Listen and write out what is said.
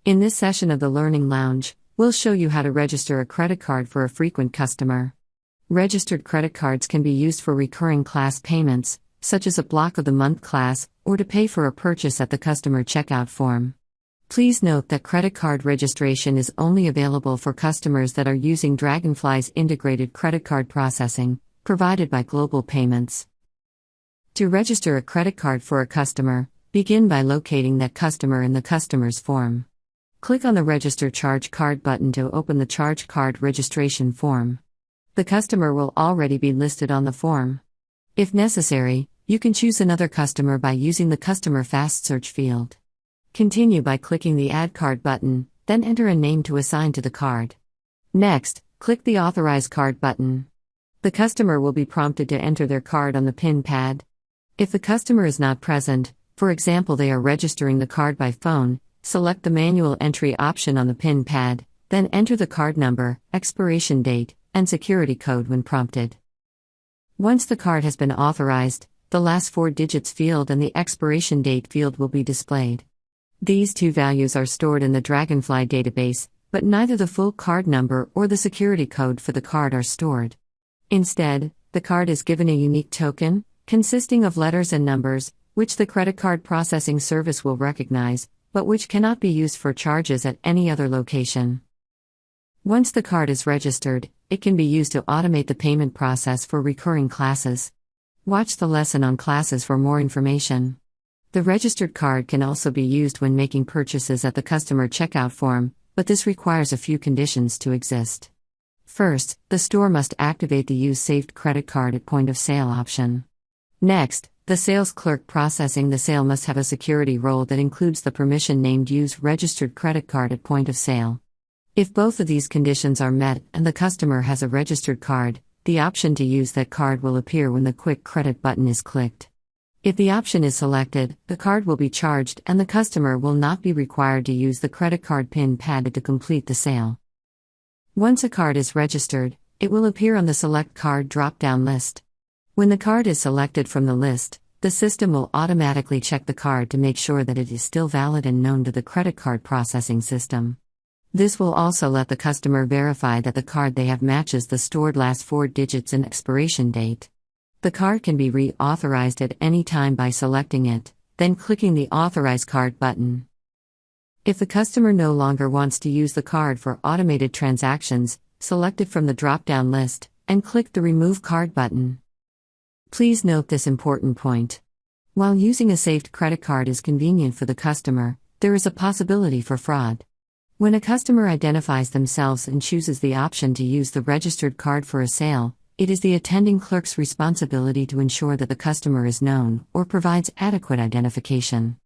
In this session of the Learning Lounge, we'll show you how to register a credit card for a frequent customer. Registered credit cards can be used for recurring class payments, such as a block of the month class, or to pay for a purchase at the customer checkout form. Please note that credit card registration is only available for customers that are using Dragonfly's integrated credit card processing, provided by Global Payments. To register a credit card for a customer, begin by locating that customer in the customer's form. Click on the Register Charge Card button to open the Charge Card registration form. The customer will already be listed on the form. If necessary, you can choose another customer by using the Customer Fast Search field. Continue by clicking the Add Card button, then enter a name to assign to the card. Next, click the Authorize Card button. The customer will be prompted to enter their card on the PIN pad. If the customer is not present, for example they are registering the card by phone, select the Manual Entry option on the PIN pad, then enter the card number, expiration date, and security code when prompted. Once the card has been authorized, the last 4 digits field and the expiration date field will be displayed. These two values are stored in the Dragonfly database, but neither the full card number or the security code for the card are stored. Instead, the card is given a unique token, consisting of letters and numbers, which the credit card processing service will recognize, but which cannot be used for charges at any other location. Once the card is registered, it can be used to automate the payment process for recurring classes. Watch the lesson on classes for more information. The registered card can also be used when making purchases at the customer checkout form, but this requires a few conditions to exist. First, the store must activate the Use Saved Credit Card at Point of Sale option. Next, the sales clerk processing the sale must have a security role that includes the permission named Use Registered Credit Card at Point of Sale. If both of these conditions are met and the customer has a registered card, the option to use that card will appear when the Quick Credit button is clicked. If the option is selected, the card will be charged and the customer will not be required to use the credit card PIN pad to complete the sale. Once a card is registered, it will appear on the Select Card drop-down list. When the card is selected from the list, the system will automatically check the card to make sure that it is still valid and known to the credit card processing system. This will also let the customer verify that the card they have matches the stored last 4 digits and expiration date. The card can be reauthorized at any time by selecting it, then clicking the Authorize Card button. If the customer no longer wants to use the card for automated transactions, select it from the drop-down list, and click the Remove Card button. Please note this important point. While using a saved credit card is convenient for the customer, there is a possibility for fraud. When a customer identifies themselves and chooses the option to use the registered card for a sale, it is the attending clerk's responsibility to ensure that the customer is known or provides adequate identification.